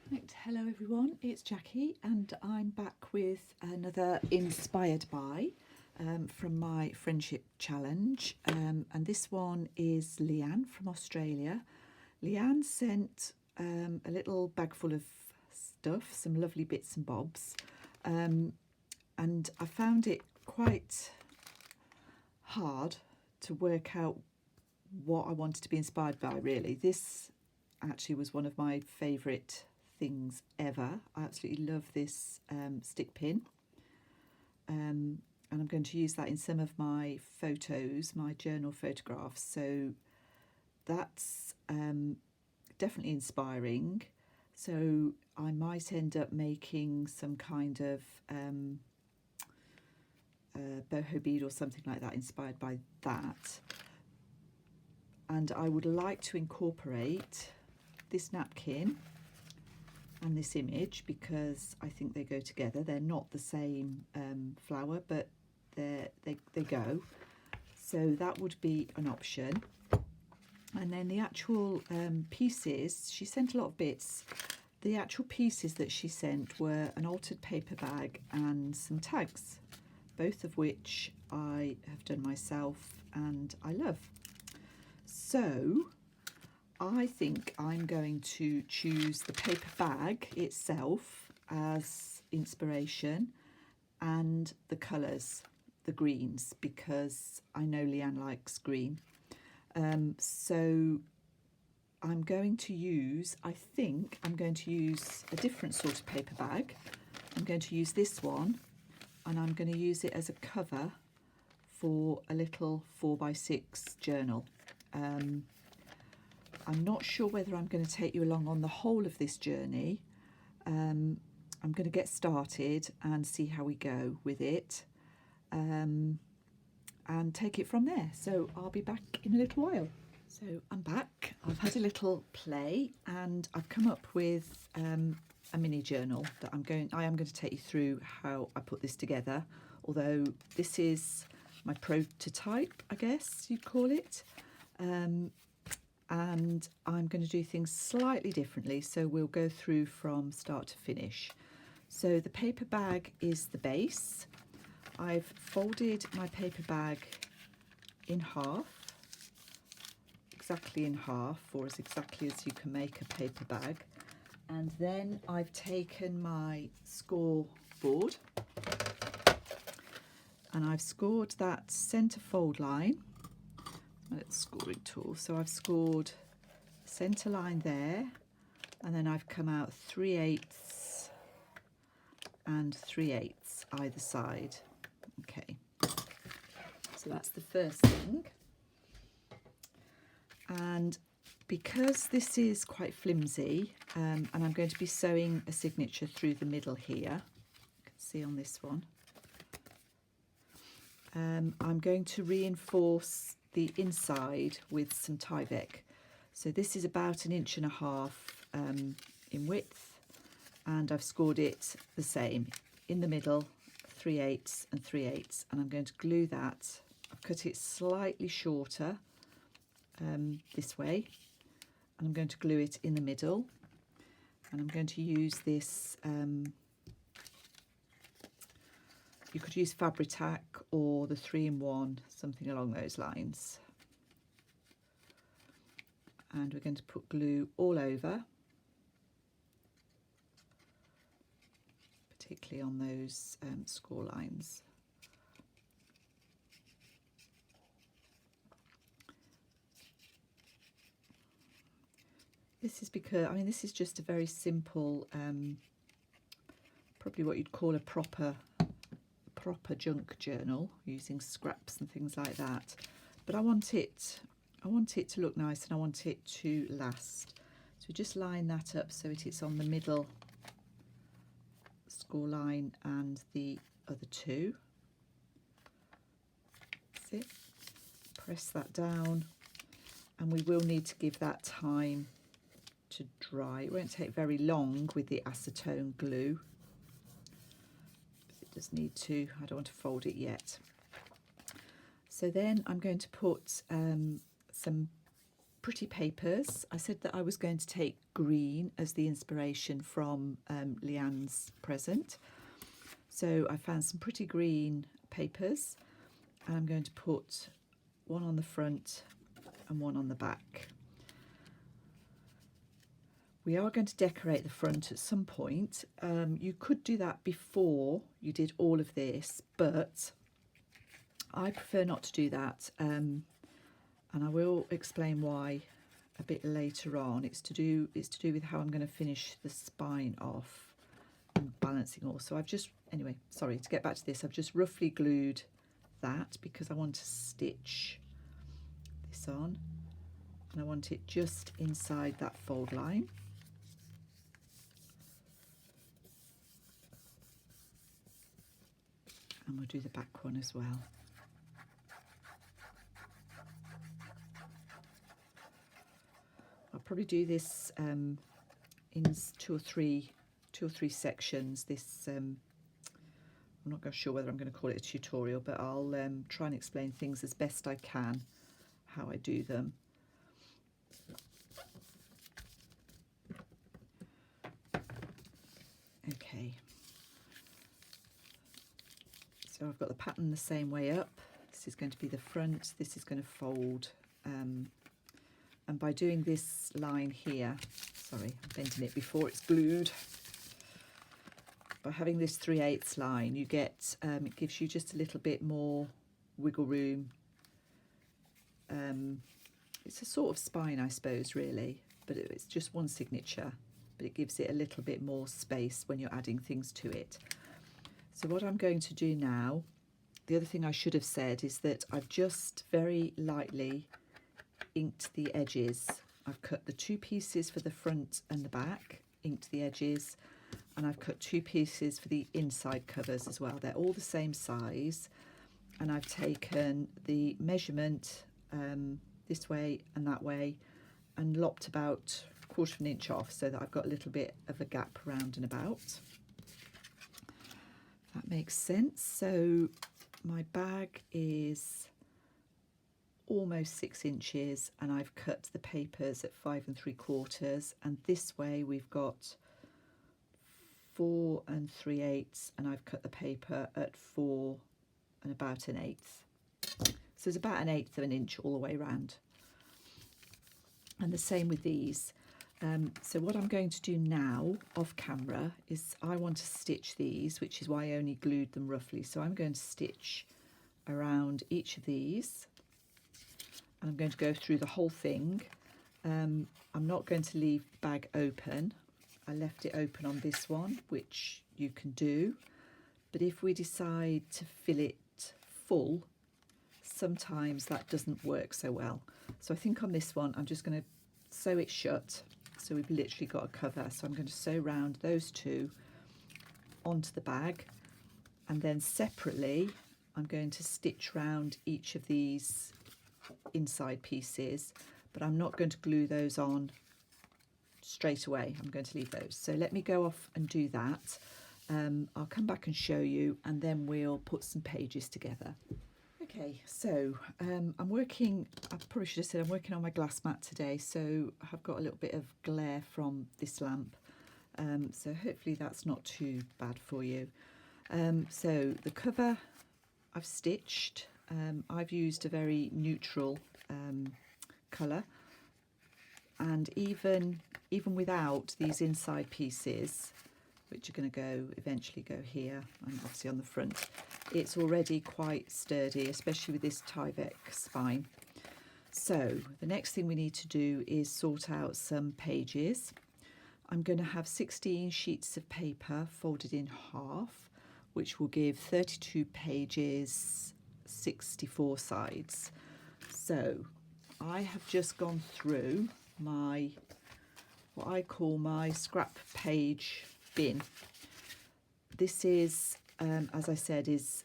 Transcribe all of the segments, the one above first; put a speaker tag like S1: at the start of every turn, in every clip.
S1: Right, hello everyone, it's Jackie and I'm back with another Inspired By from my friendship challenge, and this one is Leanne from Australia. Leanne sent a little bag full of stuff, some lovely bits and bobs, and I found it quite hard to work out what I wanted to be inspired by, really. This actually was one of my favourite things ever. I absolutely love this stick pin, and I'm going to use that in some of my photos, my journal photographs, so that's definitely inspiring. So I might end up making some kind of boho bead or something like that inspired by that. And I would like to incorporate this napkin and this image because I think they go together. They're not the same flower, but they go. So that would be an option. And then the actual pieces, she sent a lot of bits. The actual pieces that she sent were an altered paper bag and some tags, both of which I have done myself and I love. So I think I'm going to choose the paper bag itself as inspiration and the colours, the greens, because I know Leanne likes green. So I'm going to use, I think I'm going to use a different sort of paper bag. I'm going to use this one and I'm going to use it as a cover for a little 4x6 journal. I'm not sure whether I'm going to take you along on the whole of this journey. I'm going to get started and see how we go with it, and take it from there. So I'll be back in a little while. So I'm back. I've had a little play and I've come up with a mini journal that I am going to take you through how I put this together, although this is my prototype, I guess you'd call it. And I'm going to do things slightly differently, so we'll go through from start to finish. So the paper bag is the base. I've folded my paper bag in half, exactly in half, or as exactly as you can make a paper bag. And then I've taken my score board and I've scored that centre fold line, my little scoring tool. So I've scored the centre line there, and then I've come out 3/8 and 3/8 either side. Okay, so that's the first thing. And because this is quite flimsy, and I'm going to be sewing a signature through the middle here, you can see on this one, I'm going to reinforce the inside with some Tyvek. So this is about 1.5 inches in width, and I've scored it the same in the middle, 3/8 and 3/8, and I'm going to glue that. I've cut it slightly shorter this way, and I'm going to glue it in the middle, and I'm going to use this, you could use Fabri-Tac or the 3-in-1, something along those lines. And we're going to put glue all over, particularly on those score lines. This is because, I mean, this is just a very simple, probably what you'd call a proper junk journal, using scraps and things like that. But I want it to look nice and I want it to last. So just line that up so it's on the middle score line and the other two. That's it. Press that down, and we will need to give that time to dry. It won't take very long with the acetone glue. It does need to, I don't want to fold it yet. So then I'm going to put some pretty papers. I said that I was going to take green as the inspiration from Leanne's present. So I found some pretty green papers, and I'm going to put one on the front and one on the back. We are going to decorate the front at some point. You could do that before you did all of this, but I prefer not to do that. And I will explain why a bit later on. It's to do with how I'm going to finish the spine off and balancing all. So I've just, anyway, sorry, to get back to this, I've just roughly glued that because I want to stitch this on, and I want it just inside that fold line. And we'll do the back one as well. I'll probably do this in two or three sections. This I'm not sure whether I'm going to call it a tutorial, but I'll try and explain things as best I can, how I do them. Okay, so I've got the pattern the same way up. This is going to be the front, this is going to fold, and by doing this line here, sorry, I'm bending it before it's glued. By having this 3/8 line, you get, it gives you just a little bit more wiggle room. It's a sort of spine, I suppose, really, but it's just one signature, but it gives it a little bit more space when you're adding things to it. So what I'm going to do now, the other thing I should have said is that I've just very lightly inked the edges. I've cut the two pieces for the front and the back, inked the edges, and I've cut two pieces for the inside covers as well. They're all the same size, and I've taken the measurement this way and that way and lopped about 1/4 of an inch off so that I've got a little bit of a gap round and about. That makes sense. So my bag is almost 6 inches, and I've cut the papers at 5 3/4, and this way we've got 4 3/8, and I've cut the paper at 4 1/8. So it's about 1/8 of an inch all the way around. And the same with these. So what I'm going to do now off camera is I want to stitch these, which is why I only glued them roughly. So I'm going to stitch around each of these, and I'm going to go through the whole thing. I'm not going to leave the bag open. I left it open on this one, which you can do, but if we decide to fill it full, sometimes that doesn't work so well. So I think on this one I'm just going to sew it shut, so we've literally got a cover. So I'm going to sew round those two onto the bag, and then separately I'm going to stitch round each of these inside pieces, but I'm not going to glue those on straight away. I'm going to leave those. So let me go off and do that. I'll come back and show you, and then we'll put some pages together. Okay, so I'm working, I probably should have said I'm working on my glass mat today, so I've got a little bit of glare from this lamp, so hopefully that's not too bad for you. So the cover I've stitched. I've used a very neutral colour, and even without these inside pieces, which are going to eventually go here and obviously on the front, it's already quite sturdy, especially with this Tyvek spine. So the next thing we need to do is sort out some pages. I'm going to have 16 sheets of paper folded in half, which will give 32 pages, 64 sides. So I have just gone through my, what I call my scrap page bin. This is, as I said, is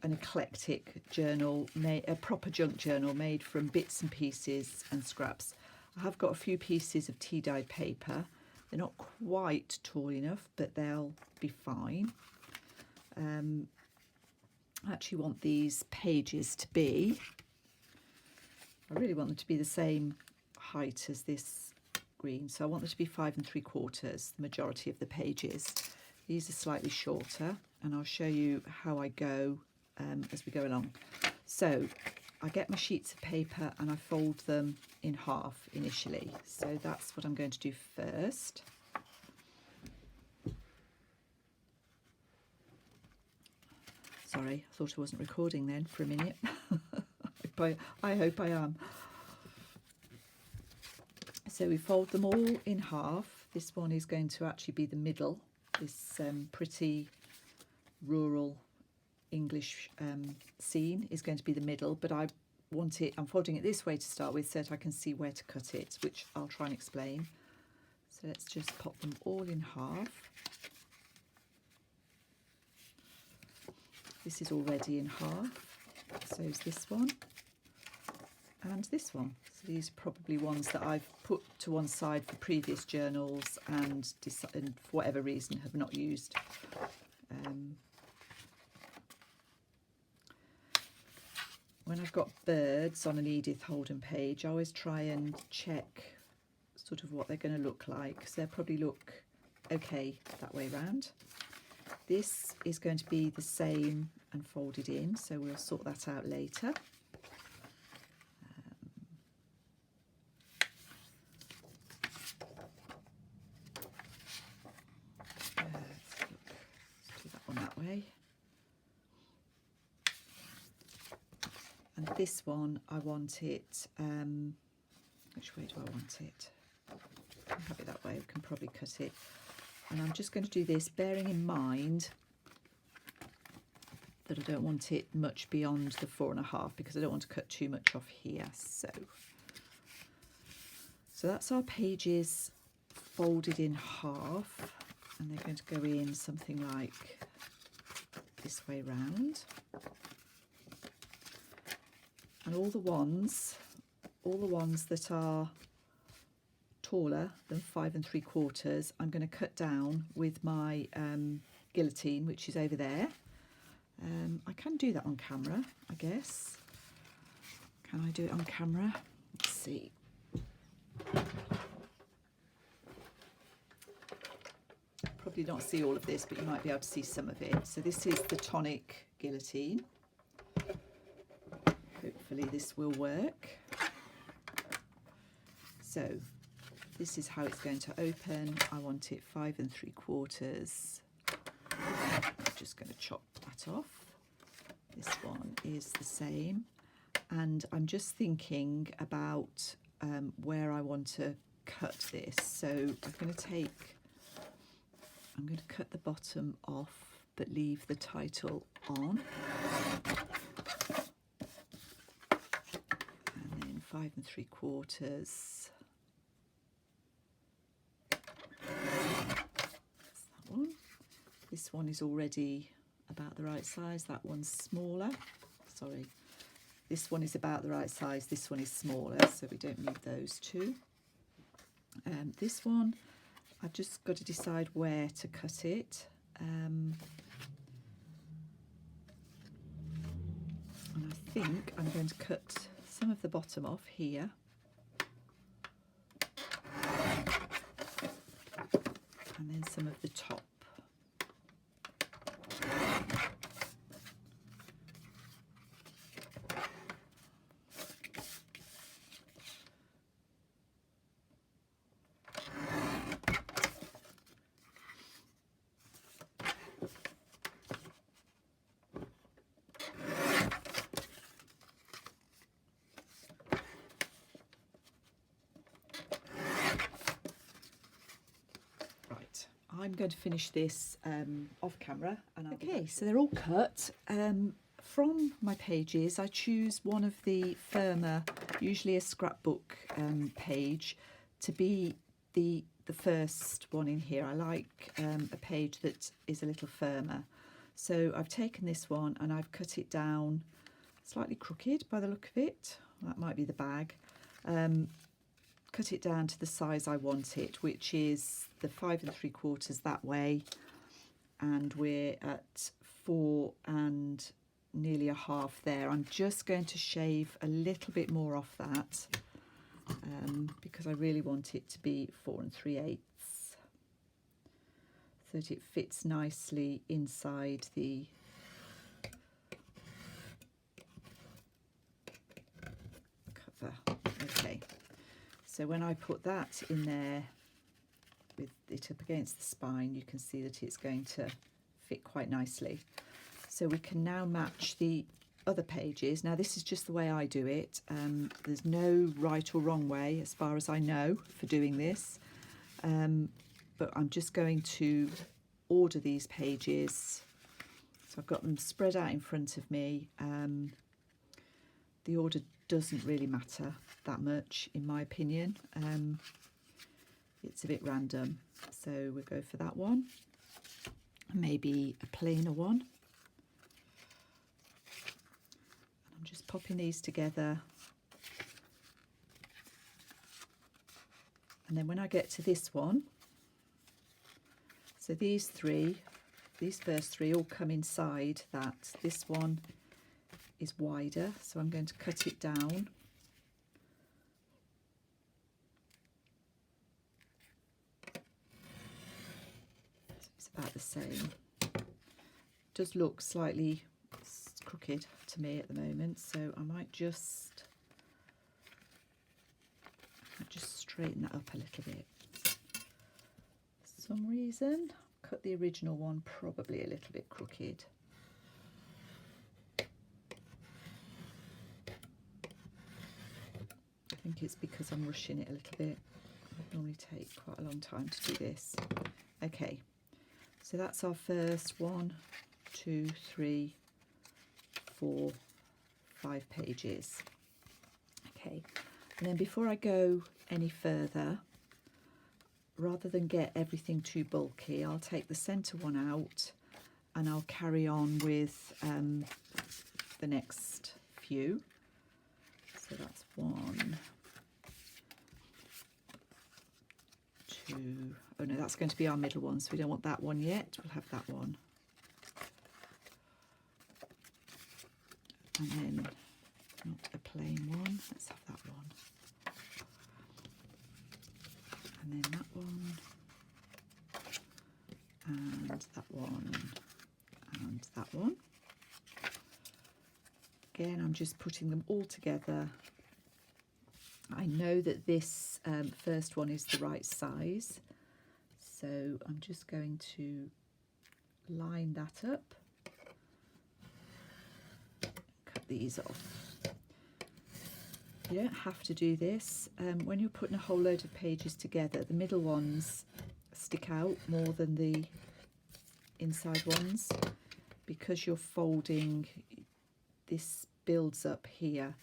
S1: an eclectic journal, a proper junk journal made from bits and pieces and scraps. I have got a few pieces of tea-dyed paper. They're not quite tall enough, but they'll be fine. I actually want these pages to be, I really want them to be the same height as this green, so I want them to be 5 3/4, the majority of the pages. These are slightly shorter, and I'll show you how I go as we go along. So I get my sheets of paper and I fold them in half initially. So that's what I'm going to do first. Sorry, I thought I wasn't recording then for a minute. I hope I am. So we fold them all in half. This one is going to actually be the middle. This pretty rural English scene is going to be the middle, but I'm folding it this way to start with so that I can see where to cut it, which I'll try and explain. So let's just pop them all in half. This is already in half, so is this one and this one. So these are probably ones that I've put to one side for previous journals and for whatever reason have not used. When I've got birds on an Edith Holden page, I always try and check sort of what they're going to look like, because they'll probably look okay that way round. This is going to be the same and folded in, so we'll sort that out later. Let's do that one that way. And this one, I want it, which way do I want it? I can have it that way, we can probably cut it. And I'm just going to do this, bearing in mind that I don't want it much beyond the 4.5, because I don't want to cut too much off here. So that's our pages folded in half, and they're going to go in something like this way round. And all the ones that are taller than 5 3/4, I'm going to cut down with my guillotine, which is over there. I can do that on camera, I guess. Can I do it on camera? Let's see. Probably not see all of this, but you might be able to see some of it. So this is the tonic guillotine. Hopefully this will work. So this is how it's going to open. I want it 5 3/4. I'm just going to chop that off. This one is the same, and I'm just thinking about where I want to cut this. So I'm going to cut the bottom off but leave the title on, and then 5 3/4. This one is already about the right size. That one's smaller. Sorry. This one is about the right size. This one is smaller, so we don't need those two. This one, I've just got to decide where to cut it. And I think I'm going to cut some of the bottom off here. And then some of the top. I'm going to finish this off camera. And okay, so they're all cut. From my pages, I choose one of the firmer, usually a scrapbook page, to be the first one in here. I like a page that is a little firmer. So I've taken this one and I've cut it down slightly crooked by the look of it. That might be the bag. Cut it down to the size I want it, which is the 5 3/4 that way, and we're at 4 1/2 there. I'm just going to shave a little bit more off that, because I really want it to be 4 3/8, so that it fits nicely inside the cover. Okay, so when I put that in there with it up against the spine, you can see that it's going to fit quite nicely. So we can now match the other pages. Now this is just the way I do it. There's no right or wrong way as far as I know for doing this, but I'm just going to order these pages. So I've got them spread out in front of me. The order doesn't really matter that much in my opinion. It's a bit random, so we'll go for that one, maybe a plainer one. I'm just popping these together, and then when I get to this one, so these first three all come inside that. This one is wider, so I'm going to cut it down. So it's about the same. It does look slightly crooked to me at the moment, so I might just straighten that up a little bit. For some reason, cut the original one probably a little bit crooked. I think it's because I'm rushing it a little bit. It normally takes quite a long time to do this. Okay, so that's our first 1, 2, 3, 4, 5 pages. Okay, and then before I go any further, rather than get everything too bulky, I'll take the centre one out and I'll carry on with the next few. So that's 1, 2, oh no, that's going to be our middle one, so we don't want that one yet, we'll have that one. And then, not a plain one, let's have that one. And then that one, and that one, and that one. Again, I'm just putting them all together. I know that this first one is the right size, so I'm just going to line that up. Cut these off. You don't have to do this. When you're putting a whole load of pages together, the middle ones stick out more than the inside ones because you're folding. This builds up here.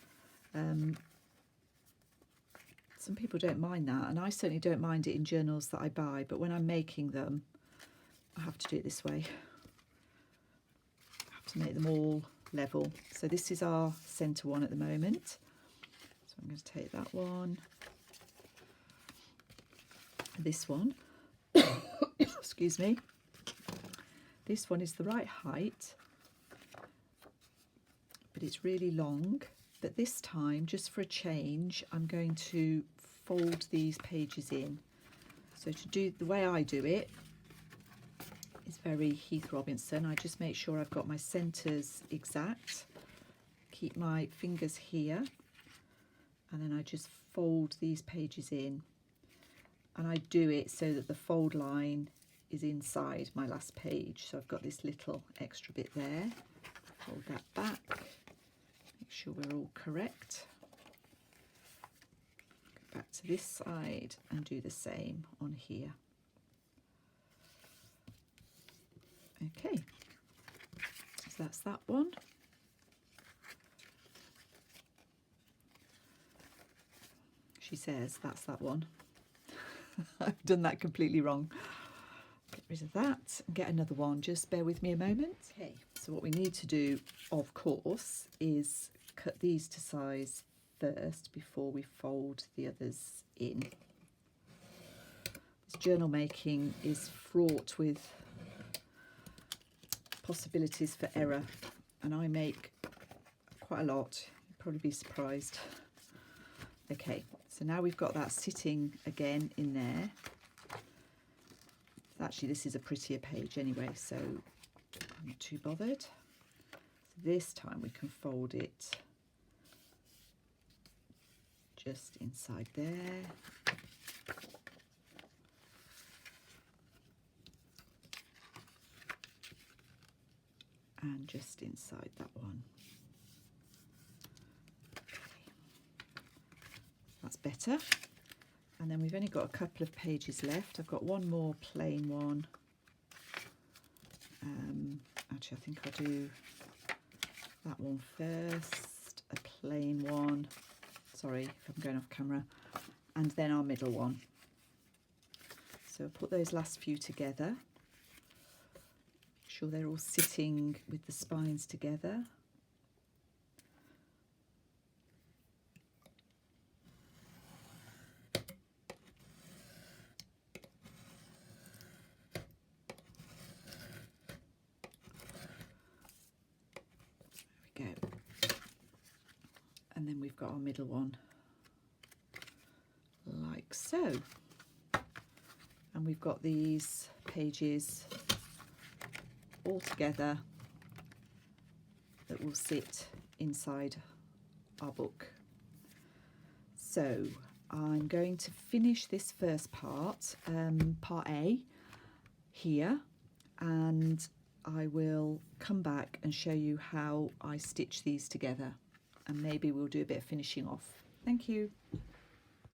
S1: Some people don't mind that, and I certainly don't mind it in journals that I buy, but when I'm making them, I have to do it this way. I have to make them all level. So this is our centre one at the moment. So I'm going to take that one, this one, excuse me. This one is the right height, but it's really long. But this time, just for a change, I'm going to fold these pages in. So to do the way I do it is very Heath Robinson. I just make sure I've got my centres exact, keep my fingers here, and then I just fold these pages in. And I do it so that the fold line is inside my last page. So I've got this little extra bit there. Fold that back. Make sure we're all correct. Go back to this side and do the same on here. Okay, so that's that one. She says that's that one. I've done that completely wrong. Get rid of that and get another one. Just bear with me a moment. Okay, so what we need to do, of course, is cut these to size first before we fold the others in. This journal making is fraught with possibilities for error, and I make quite a lot. You'd probably be surprised. Okay, So now we've got that sitting again in there. Actually, this is a prettier page anyway, so I'm not too bothered. So this time we can fold it just inside there. And just inside that one. Okay. That's better. And then we've only got a couple of pages left. I've got one more plain one. Actually, I think I'll do that one first, a plain one. Sorry if I'm going off camera. And then our middle one. So I'll put those last few together. Make sure they're all sitting with the spines together. Go. And then we've got our middle one like so, and we've got these pages all together that will sit inside our book. So I'm going to finish this first part, part A, here, and I will come back and show you how I stitch these together, and maybe we'll do a bit of finishing off. Thank you.